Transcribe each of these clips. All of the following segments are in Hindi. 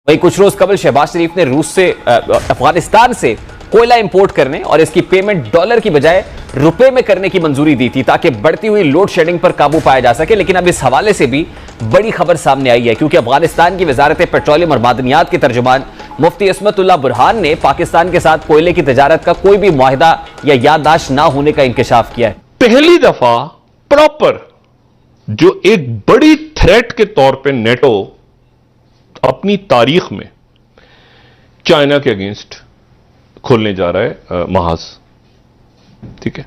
वहीं कुछ रोज कबल शहबाज शरीफ ने रूस से अफगानिस्तान से कोयला इंपोर्ट करने और इसकी पेमेंट डॉलर की बजाय रुपए में करने की मंजूरी दी थी ताकि बढ़ती हुई लोड शेडिंग पर काबू पाया जा सके। लेकिन अब इस हवाले से भी बड़ी खबर सामने आई है, क्योंकि अफगानिस्तान की वजारत पेट्रोलियम और मादनियात के तर्जुमान मुफ्ती इस्मतुल्लाह बुरहान ने पाकिस्तान के साथ कोयले की तजारत का कोई भी मुआहिदा या याददाश्त ना होने का इंकशाफ किया है। पहली दफा प्रॉपर जो एक बड़ी थ्रेट के तौर पे नेटो अपनी तारीख में चाइना के अगेंस्ट खोलने जा रहा है महाज, ठीक है,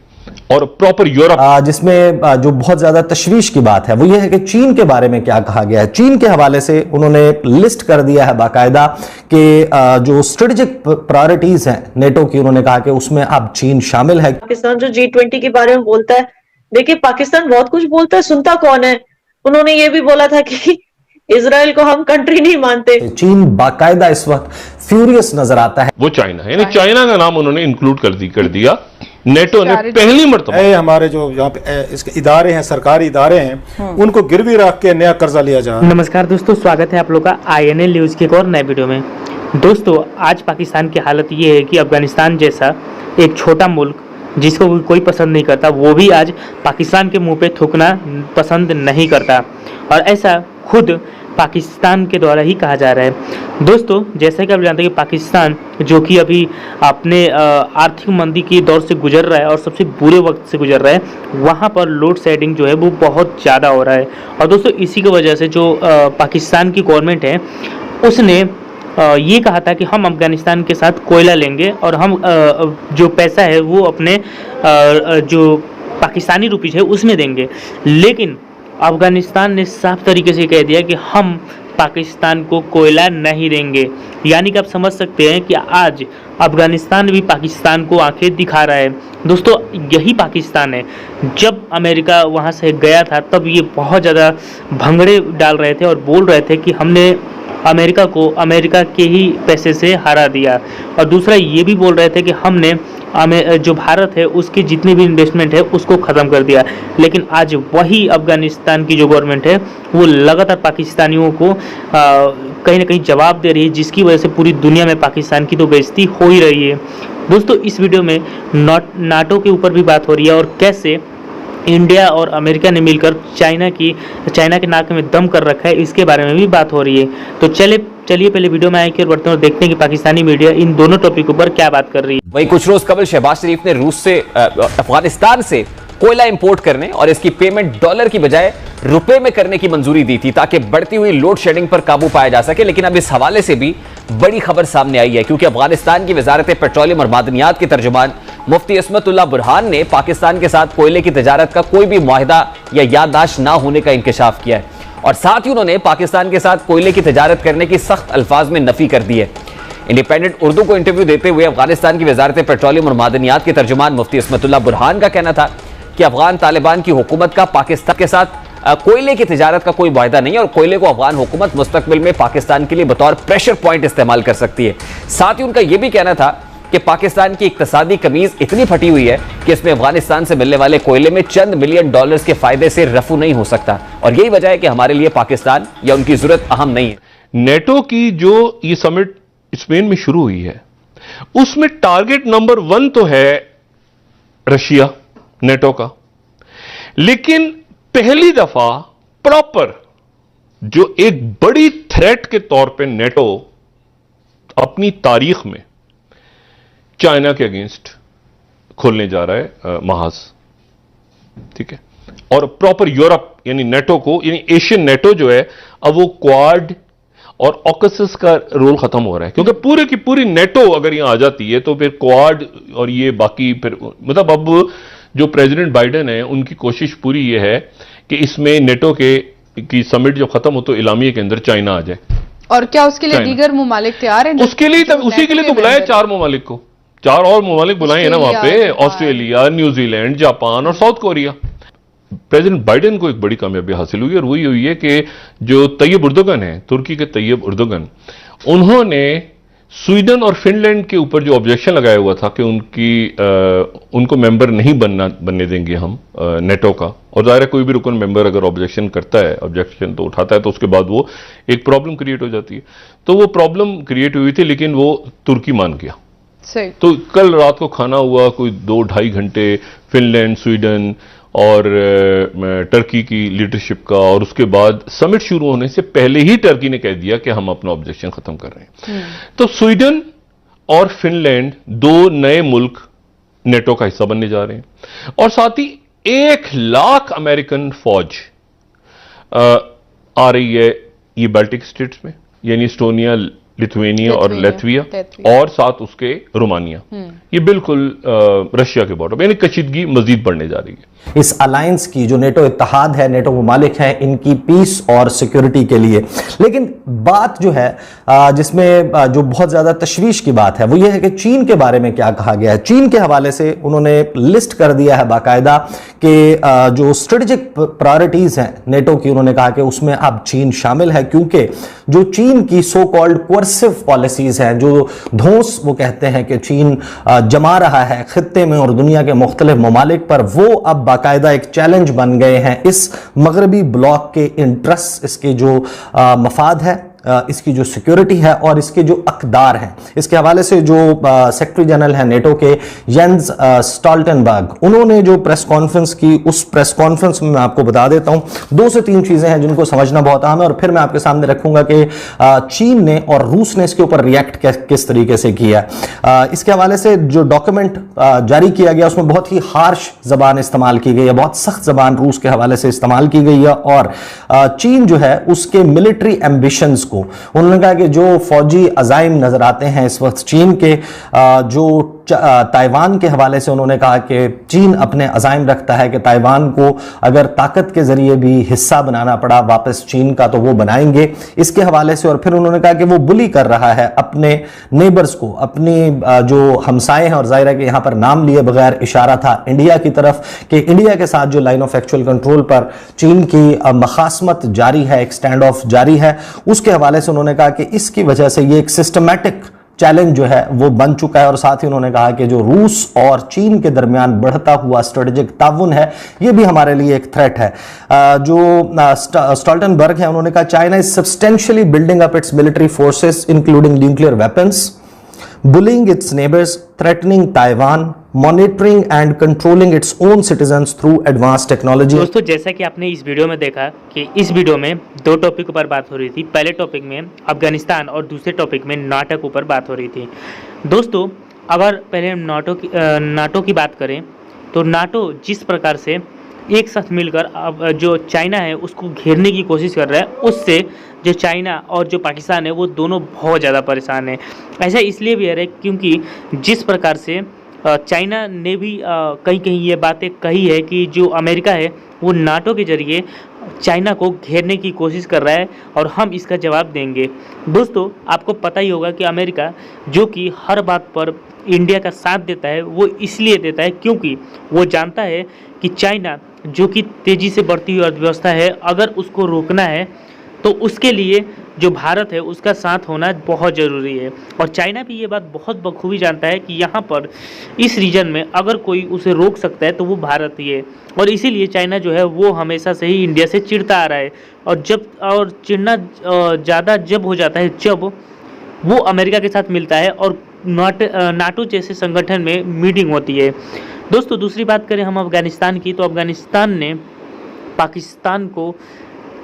और प्रॉपर यूरोप जिसमें जो बहुत ज्यादा तशवीश की बात है वो ये है कि चीन के बारे में क्या कहा गया है। चीन के हवाले से उन्होंने लिस्ट कर दिया है बाकायदा कि जो स्ट्रेटेजिक प्रायोरिटीज हैं नेटो की, उन्होंने कहा कि उसमें अब चीन शामिल है। पाकिस्तान जो G20 के बारे में बोलता है, देखिए पाकिस्तान बहुत कुछ बोलता है, सुनता कौन है। उन्होंने ये भी बोला था कि इजराइल को हम कंट्री नहीं मानते। चीन बाकायदा इस वक्त फ्यूरियस नजर आता है। वो चाइना है, यानी चाइना का नाम उन्होंने इंक्लूड कर दिया नेटो ने पहली मर्तबा। हमारे जो यहाँ पे इसके इदारे हैं, सरकारी इदारे हैं, उनको गिरवी रख के नया कर्जा लिया जा रहा है। नमस्कार दोस्तों, स्वागत है आप लोग का INL न्यूज के एक और नए वीडियो में। दोस्तों आज पाकिस्तान की हालत ये है कि अफगानिस्तान जैसा एक छोटा मुल्क जिसको कोई पसंद नहीं करता, वो भी आज पाकिस्तान के मुंह पे थूकना पसंद नहीं करता, और ऐसा खुद पाकिस्तान के द्वारा ही कहा जा रहा है। दोस्तों जैसा कि आप जानते हैं कि पाकिस्तान जो कि अभी अपने आर्थिक मंदी के दौर से गुजर रहा है और सबसे बुरे वक्त से गुजर रहा है, वहाँ पर लोड शेडिंग जो है वो बहुत ज़्यादा हो रहा है। और दोस्तों इसी की वजह से जो पाकिस्तान की गवर्नमेंट है उसने ये कहा था कि हम अफगानिस्तान के साथ कोयला लेंगे और हम जो पैसा है वो अपने जो पाकिस्तानी रुपीज़ है उसमें देंगे। लेकिन अफगानिस्तान ने साफ तरीके से कह दिया कि हम पाकिस्तान को कोयला नहीं देंगे। यानी कि आप समझ सकते हैं कि आज अफगानिस्तान भी पाकिस्तान को आंखें दिखा रहा है। दोस्तों यही पाकिस्तान है, जब अमेरिका वहां से गया था तब ये बहुत ज़्यादा भंगड़े डाल रहे थे और बोल रहे थे कि हमने अमेरिका को अमेरिका के ही पैसे से हरा दिया, और दूसरा ये भी बोल रहे थे कि हमने जो भारत है उसकी जितनी भी इन्वेस्टमेंट है उसको ख़त्म कर दिया। लेकिन आज वही अफगानिस्तान की जो गवर्नमेंट है वो लगातार पाकिस्तानियों को कहीं ना कहीं जवाब दे रही है, जिसकी वजह से पूरी दुनिया में पाकिस्तान की तो बेइज्जती हो ही रही है। दोस्तों इस वीडियो में नाटो के ऊपर भी बात हो रही है और कैसे इंडिया और अमेरिका ने मिलकर चाइना के नाक में दम कर रखा है, इसके बारे में भी बात हो रही है। तो चलिए पहले वीडियो में आएंगे और बढ़ते हैं और देखते हैं कि पाकिस्तानी मीडिया इन दोनों टॉपिक के ऊपर क्या बात कर रही है। वहीं कुछ रोज कबल शहबाज शरीफ ने रूस से अफगानिस्तान से कोयला इंपोर्ट करने और इसकी पेमेंट डॉलर की बजाय रुपए में करने की मंजूरी दी थी ताकि बढ़ती हुई लोड शेडिंग पर काबू पाया जा सके। लेकिन अब इस हवाले से भी बड़ी खबर सामने आई है, क्योंकि अफगानिस्तान की वजारत पेट्रोलियम और मादनियात के तर्जुमान मुफ्ती इस्मतुल्लाह बुरहान ने पाकिस्तान के साथ कोयले की तजारत का कोई भी मुआहिदा या याददाश्त ना होने का इंकशाफ किया है, और साथ ही उन्होंने पाकिस्तान के साथ कोयले की तजारत करने की सख्त अल्फाज में नफी कर दी है। इंडिपेंडेंट उर्दू को इंटरव्यू देते हुए अफगानिस्तान की वजारत पेट्रोलियम और मादनियात के तर्जुमान मुफ्ती इस्मतुल्लाह बुरहान का कहना था कि अफगान तालिबान की हुकूमत का पाकिस्तान के साथ कोयले की तिजारत का कोई वायदा नहीं है, और कोयले को अफगान हुकूमत मुस्तकबिल में पाकिस्तान के लिए बतौर प्रेशर पॉइंट इस्तेमाल कर सकती है। साथ ही उनका यह भी कहना था कि पाकिस्तान की इक्तसादी कमीज इतनी फटी हुई है कि इसमें अफगानिस्तान से मिलने वाले कोयले में चंद मिलियन डॉलर्स के फायदे से रफू नहीं हो सकता, और यही वजह है कि हमारे लिए पाकिस्तान या उनकी जरूरत अहम नहीं है। नेटो की जो ये समिट स्पेन में शुरू हुई है उसमें टारगेट नंबर 1 तो है रशिया नेटो का, लेकिन पहली दफा प्रॉपर जो एक बड़ी थ्रेट के तौर पे नेटो अपनी तारीख में चाइना के अगेंस्ट खोलने जा रहा है महाज, ठीक है, और प्रॉपर यूरोप यानी नेटो को, यानी एशियन नेटो जो है अब वो क्वाड और ऑकसस का रोल खत्म हो रहा है, क्योंकि पूरे की पूरी नेटो अगर यहां आ जाती है तो फिर क्वाड और ये बाकी फिर मतलब अब जो प्रेसिडेंट बाइडेन है उनकी कोशिश पूरी ये है कि इसमें नेटो की समिट जो खत्म हो तो इलामिया के अंदर चाइना आ जाए। और क्या उसके लिए दीगर ममालिक तैयार हैं? उसके लिए उसी के लिए तो बुलाया 4 ममालिक को, 4 और ममालिक बुलाए हैं ना वहां पे, ऑस्ट्रेलिया, न्यूजीलैंड, जापान और साउथ कोरिया। प्रेसिडेंट बाइडेन को एक बड़ी कामयाबी हासिल हुई और वही हुई है कि जो तैयब उर्दोगन है, तुर्की के तैयब उर्दोगन, उन्होंने स्वीडन और फिनलैंड के ऊपर जो ऑब्जेक्शन लगाया हुआ था कि उनको मेंबर नहीं बनने देंगे हम नेटो का, और ज़ाहिर है कोई भी रुकन मेंबर अगर ऑब्जेक्शन करता है, ऑब्जेक्शन तो उठाता है, तो उसके बाद वो एक प्रॉब्लम क्रिएट हो जाती है। तो वो प्रॉब्लम क्रिएट हुई थी, लेकिन वो तुर्की मान गया। सही। तो कल रात को खाना हुआ कोई 2-2.5 घंटे फिनलैंड, स्वीडन और टर्की की लीडरशिप का, और उसके बाद समिट शुरू होने से पहले ही टर्की ने कह दिया कि हम अपना ऑब्जेक्शन खत्म कर रहे हैं। तो स्वीडन और फिनलैंड 2 नए मुल्क नेटो का हिस्सा बनने जा रहे हैं, और साथ ही 1 लाख अमेरिकन फौज आ रही है ये बाल्टिक स्टेट्स में, यानी एस्टोनिया, लिथुआनिया और लेथविया, और साथ उसके रोमानिया। ये बिल्कुल रशिया के बॉर्डर, यानी कशीदगी मजीद बढ़ने जा रही है। इस अलायंस की जो नेटो इत्तेहाद है, नेटो ममालिक हैं, इनकी पीस और सिक्योरिटी के लिए। लेकिन बात जो है जिसमें जो बहुत ज्यादा तशवीश की बात है वो ये है कि चीन के बारे में क्या कहा गया है। चीन के हवाले से उन्होंने लिस्ट कर दिया है बाकायदा कि जो स्ट्रेटेजिक प्रायोरिटीज हैं नेटो की, उन्होंने कहा कि उसमें अब चीन शामिल है, क्योंकि जो चीन की सो कॉल्ड कोर्सिव पॉलिसीज हैं, जो धौंस वो कहते हैं कि चीन जमा रहा है खित्ते में और दुनिया के मुख्तलिफ ममालिक पर, वो अब बाकायदा एक चैलेंज बन गए हैं। इस मगरबी ब्लॉक के इंटरेस्ट, इसके जो मफाद है, इसकी जो सिक्योरिटी है और इसके जो अकदार हैं, इसके हवाले से जो सेक्रेटरी जनरल है नेटो के येंस स्टोल्टनबर्ग, उन्होंने जो प्रेस कॉन्फ्रेंस की, उस प्रेस कॉन्फ्रेंस में मैं आपको बता देता हूं 2 से 3 चीजें हैं जिनको समझना बहुत अहम है, और फिर मैं आपके सामने रखूंगा कि चीन ने और रूस ने इसके ऊपर रिएक्ट किस तरीके से किया। इसके हवाले से जो डॉक्यूमेंट जारी किया गया उसमें बहुत ही हार्श जबान इस्तेमाल की गई है, बहुत सख्त जबान रूस के हवाले से इस्तेमाल की गई है, और चीन जो है उसके मिलिट्री एम्बिशंस को, उन्होंने कहा कि जो फौजी अजाइम नजर आते हैं इस वक्त चीन के, जो ताइवान के हवाले से उन्होंने कहा कि चीन अपने अजाइम रखता है कि ताइवान को अगर ताकत के जरिए भी हिस्सा बनाना पड़ा वापस चीन का तो वो बनाएंगे, इसके हवाले से। और फिर उन्होंने कहा कि वो बुली कर रहा है अपने नेबर्स को, अपनी जो हमसाए हैं, और जाहिर है कि यहां पर नाम लिए बगैर इशारा था इंडिया की तरफ, कि इंडिया के साथ जो लाइन ऑफ एक्चुअल कंट्रोल पर चीन की मखासमत जारी है, एक स्टैंड ऑफ जारी है, उसके हवाले से उन्होंने कहा कि इसकी वजह से ये एक सिस्टमैटिक चैलेंज जो है वो बन चुका है। और साथ ही उन्होंने कहा कि जो रूस और चीन के दरमियान बढ़ता हुआ स्ट्रेटेजिक ताउन है, ये भी हमारे लिए एक थ्रेट है। जो स्टोल्टनबर्ग है, उन्होंने कहा China is substantially building up it's military forces including nuclear weapons, bullying its neighbors, threatening Taiwan, monitoring and controlling its own citizens through advanced technology। दोस्तों, जैसा कि आपने इस वीडियो में देखा कि इस वीडियो में 2 टॉपिक पर बात हो रही थी। पहले टॉपिक में अफगानिस्तान और दूसरे टॉपिक में नाटो के ऊपर बात हो रही थी। दोस्तों, अगर पहले हम नाटो की बात करें तो नाटो जिस प्रकार से एक साथ मिलकर अब जो चाइना है उसको घेरने की कोशिश कर रहा है, उससे जो चाइना और जो पाकिस्तान है वो दोनों बहुत ज़्यादा परेशान है। ऐसा इसलिए भी है क्योंकि जिस प्रकार से चाइना ने भी कहीं कहीं ये बातें कही है कि जो अमेरिका है वो नाटो के जरिए चाइना को घेरने की कोशिश कर रहा है और हम इसका जवाब देंगे। दोस्तों, आपको पता ही होगा कि अमेरिका जो कि हर बात पर इंडिया का साथ देता है, वो इसलिए देता है क्योंकि वो जानता है कि चाइना जो कि तेज़ी से बढ़ती हुई अर्थव्यवस्था है, अगर उसको रोकना है तो उसके लिए जो भारत है उसका साथ होना बहुत ज़रूरी है। और चाइना भी ये बात बहुत बखूबी जानता है कि यहाँ पर इस रीजन में अगर कोई उसे रोक सकता है तो वो भारत ही है। और इसीलिए चाइना जो है वो हमेशा से ही इंडिया से चिढ़ता आ रहा है, और चिढ़ना ज़्यादा जब हो जाता है जब वो अमेरिका के साथ मिलता है और नाटो जैसे संगठन में मीटिंग होती है। दोस्तों, दूसरी बात करें हम अफगानिस्तान की, तो अफगानिस्तान ने पाकिस्तान को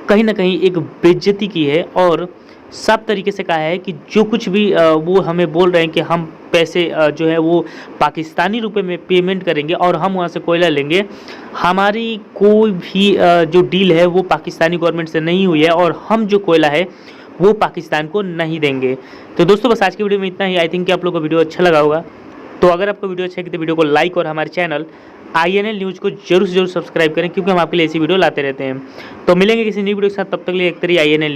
कहीं ना कहीं एक बेइज्जती की है और साफ तरीके से कहा है कि जो कुछ भी वो हमें बोल रहे हैं कि हम पैसे जो है वो पाकिस्तानी रुपए में पेमेंट करेंगे और हम वहाँ से कोयला लेंगे, हमारी कोई भी जो डील है वो पाकिस्तानी गवर्नमेंट से नहीं हुई है और हम जो कोयला है वो पाकिस्तान को नहीं देंगे। तो दोस्तों, बस आज की वीडियो में इतना ही। आई थिंक कि आप लोगों को वीडियो अच्छा लगा होगा। तो अगर आपको वीडियो अच्छा लगे तो वीडियो को लाइक और हमारे चैनल INL न्यूज़ को जरूर से जरूर सब्सक्राइब करें, क्योंकि हम आपके लिए ऐसी वीडियो लाते रहते हैं। तो मिलेंगे किसी नई वीडियो के साथ, तब तक के लिए एक तरी INL।